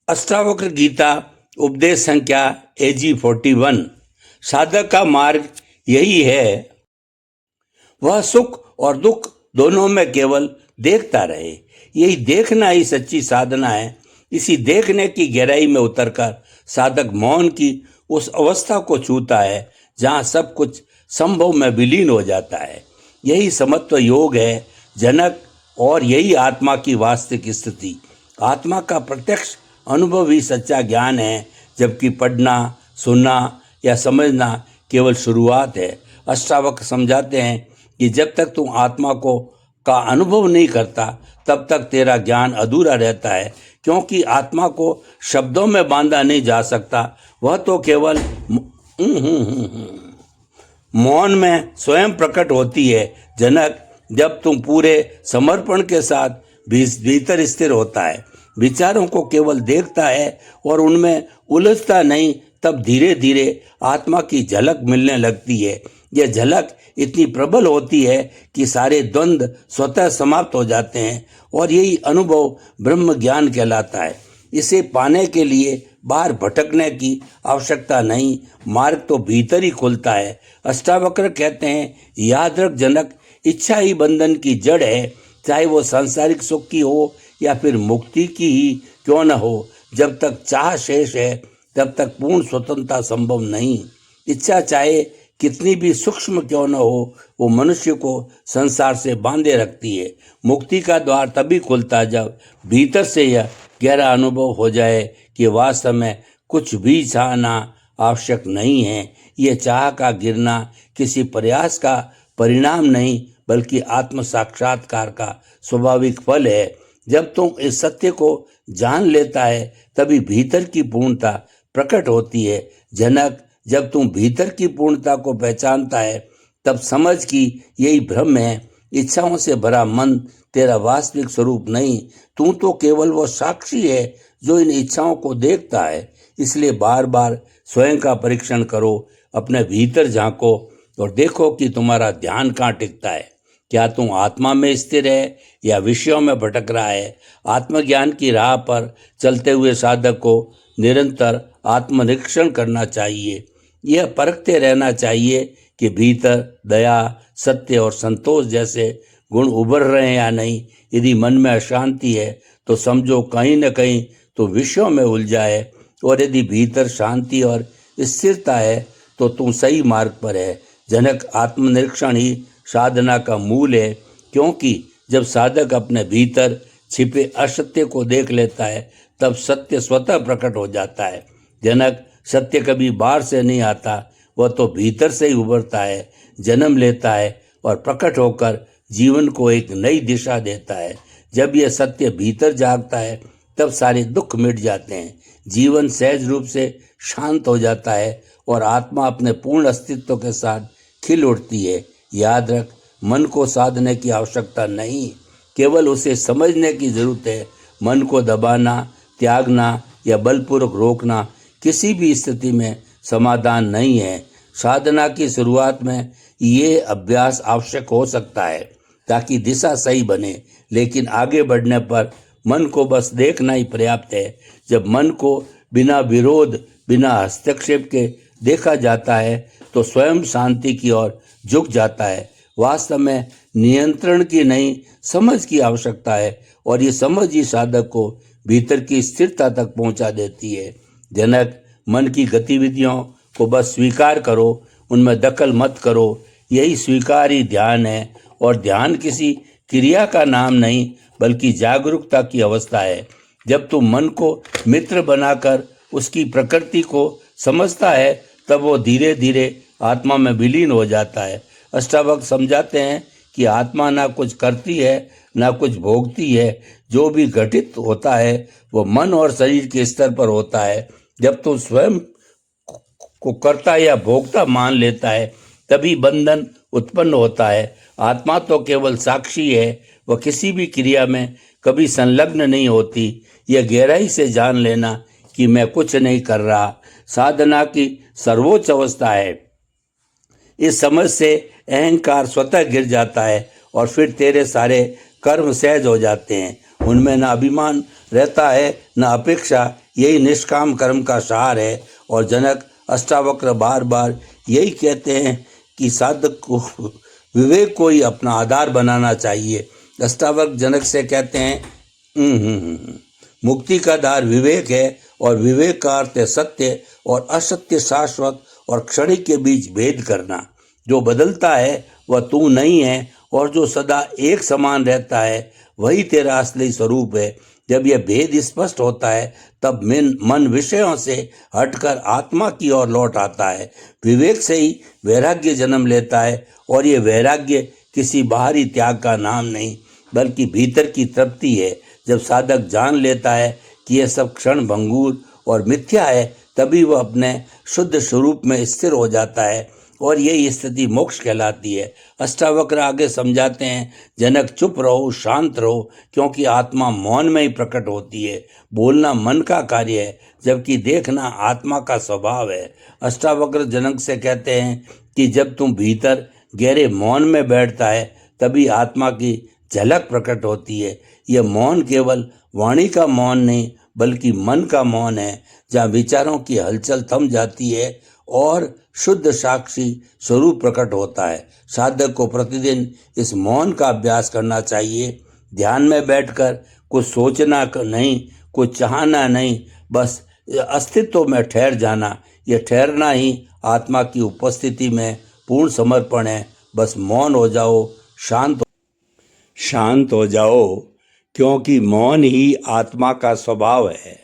अष्टावक्र गीता उपदेश संख्या AG 41। साधक का मार्ग यही है, वह सुख और दुख दोनों में केवल देखता रहे। यही देखना ही सच्ची साधना है। इसी देखने की गहराई में उतरकर साधक मौन की उस अवस्था को छूता है जहाँ सब कुछ संभव में विलीन हो जाता है। यही समत्व योग है जनक, और यही आत्मा की वास्तविक स्थिति। आत्मा का प्रत्यक्ष अनुभव ही सच्चा ज्ञान है, जबकि पढ़ना, सुनना या समझना केवल शुरुआत है। अष्टावक्र समझाते हैं कि जब तक तुम आत्मा का अनुभव नहीं करता, तब तक तेरा ज्ञान अधूरा रहता है, क्योंकि आत्मा को शब्दों में बांधा नहीं जा सकता। वह तो केवल मौन में स्वयं प्रकट होती है। जनक, जब तुम पूरे समर्पण के साथ भीतर स्थिर होता है, विचारों को केवल देखता है और उनमें उलझता नहीं, तब धीरे धीरे आत्मा की झलक मिलने लगती है। यह झलक इतनी प्रबल होती है कि सारे द्वंद्व स्वतः समाप्त हो जाते हैं, और यही अनुभव ब्रह्म ज्ञान कहलाता है। इसे पाने के लिए बाहर भटकने की आवश्यकता नहीं, मार्ग तो भीतर ही खुलता है। अष्टावक्र कहते हैं, याद रख जनक, इच्छा ही बंधन की जड़ है, चाहे वो सांसारिक सुख की हो या फिर मुक्ति की ही क्यों न हो। जब तक चाह शेष है, तब तक पूर्ण स्वतंत्रता संभव नहीं। इच्छा चाहे कितनी भी सूक्ष्म क्यों न हो, वो मनुष्य को संसार से बांधे रखती है। मुक्ति का द्वार तभी खुलता है जब भीतर से यह गहरा अनुभव हो जाए कि वास्तव में कुछ भी चाहना आवश्यक नहीं है। यह चाह का गिरना किसी प्रयास का परिणाम नहीं, बल्कि आत्म साक्षात्कार का स्वाभाविक फल है। जब तुम इस सत्य को जान लेता है, तभी भीतर की पूर्णता प्रकट होती है। जनक, जब तुम भीतर की पूर्णता को पहचानता है, तब समझ कि यही भ्रम है। इच्छाओं से भरा मन तेरा वास्तविक स्वरूप नहीं, तू तो केवल वो साक्षी है जो इन इच्छाओं को देखता है। इसलिए बार बार स्वयं का परीक्षण करो, अपने भीतर झांको और देखो कि तुम्हारा ध्यान कहाँ टिकता है। क्या तुम आत्मा में स्थिर है या विषयों में भटक रहा है? आत्मज्ञान की राह पर चलते हुए साधक को निरंतर आत्मनिरीक्षण करना चाहिए। यह परखते रहना चाहिए कि भीतर दया, सत्य और संतोष जैसे गुण उभर रहे हैं या नहीं। यदि मन में अशांति है तो समझो कहीं न कहीं तो विषयों में उलझा है, और यदि भीतर शांति और स्थिरता है तो तुम सही मार्ग पर है। जनक, आत्मनिरीक्षण ही साधना का मूल है, क्योंकि जब साधक अपने भीतर छिपे असत्य को देख लेता है, तब सत्य स्वतः प्रकट हो जाता है। जनक, सत्य कभी बाहर से नहीं आता, वह तो भीतर से ही उभरता है, जन्म लेता है और प्रकट होकर जीवन को एक नई दिशा देता है। जब यह सत्य भीतर जागता है, तब सारे दुख मिट जाते हैं, जीवन सहज रूप से शांत हो जाता है और आत्मा अपने पूर्ण अस्तित्व के साथ खिल उठती है। याद रख, मन को साधने की आवश्यकता नहीं, केवल उसे समझने की जरूरत है। मन को दबाना, त्यागना या बलपूर्वक रोकना किसी भी स्थिति में समाधान नहीं है। साधना की शुरुआत में ये अभ्यास आवश्यक हो सकता है ताकि दिशा सही बने, लेकिन आगे बढ़ने पर मन को बस देखना ही पर्याप्त है। जब मन को बिना विरोध, बिना हस्तक्षेप के देखा जाता है, तो स्वयं शांति की ओर झुक जाता है। वास्तव में नियंत्रण की नहीं, समझ की आवश्यकता है, और ये समझ ही साधक को भीतर की स्थिरता तक पहुंचा देती है। जनक, मन की गतिविधियों को बस स्वीकार करो, उनमें दखल मत करो। यही स्वीकार ही ध्यान है, और ध्यान किसी क्रिया का नाम नहीं, बल्कि जागरूकता की अवस्था है। जब तुम मन को मित्र बनाकर उसकी प्रकृति को समझता है, तब वो धीरे धीरे आत्मा में विलीन हो जाता है। अष्टावक्र समझाते हैं कि आत्मा ना कुछ करती है, ना कुछ भोगती है। जो भी घटित होता है वो मन और शरीर के स्तर पर होता है। जब तुम स्वयं को कर्ता या भोक्ता मान लेता है, तभी बंधन उत्पन्न होता है। आत्मा तो केवल साक्षी है, वह किसी भी क्रिया में कभी संलग्न नहीं होती। यह गहराई से जान लेना कि मैं कुछ नहीं कर रहा, साधना की सर्वोच्च अवस्था है। इस समझ से अहंकार स्वतः गिर जाता है, और फिर तेरे सारे कर्म सहज हो जाते हैं उनमें न अभिमान रहता है न अपेक्षा, यही निष्काम कर्म का सार है। और जनक अष्टावक्र बार बार यही कहते हैं कि साधक को विवेक को ही अपना आधार बनाना चाहिए। अष्टावक्र जनक से कहते हैं मुक्ति का आधार विवेक है, और विवेक का अर्थ है सत्य और असत्य, शाश्वत और क्षणिक के बीच भेद करना। जो बदलता है वह तू नहीं है, और जो सदा एक समान रहता है वही तेरा असली स्वरूप है। जब यह भेद स्पष्ट होता है तब मन विषयों से हटकर आत्मा की ओर लौट आता है। विवेक से ही वैराग्य जन्म लेता है, और ये वैराग्य किसी बाहरी त्याग का नाम नहीं बल्कि भीतर की तृप्ति है। जब साधक जान लेता है कि यह सब क्षण भंगुर और मिथ्या है, तभी वह अपने शुद्ध स्वरूप में स्थिर हो जाता है, और यही स्थिति मोक्ष कहलाती है। अष्टावक्र आगे समझाते हैं, जनक चुप रहो, शांत रहो, क्योंकि आत्मा मौन में ही प्रकट होती है। बोलना मन का कार्य है, जबकि देखना आत्मा का स्वभाव है। अष्टावक्र जनक से कहते हैं कि जब तुम भीतर गहरे मौन में बैठता है तभी आत्मा की झलक प्रकट होती है। यह मौन केवल वाणी का मौन नहीं बल्कि मन का मौन है, जहाँ विचारों की हलचल थम जाती है और शुद्ध साक्षी स्वरूप प्रकट होता है। साधक को प्रतिदिन इस मौन का अभ्यास करना चाहिए। ध्यान में बैठकर कुछ सोचना नहीं, कुछ चाहना नहीं, बस अस्तित्व में ठहर जाना। यह ठहरना ही आत्मा की उपस्थिति में पूर्ण समर्पण है। बस मौन हो जाओ, शांत हो जाओ, क्योंकि मौन ही आत्मा का स्वभाव है।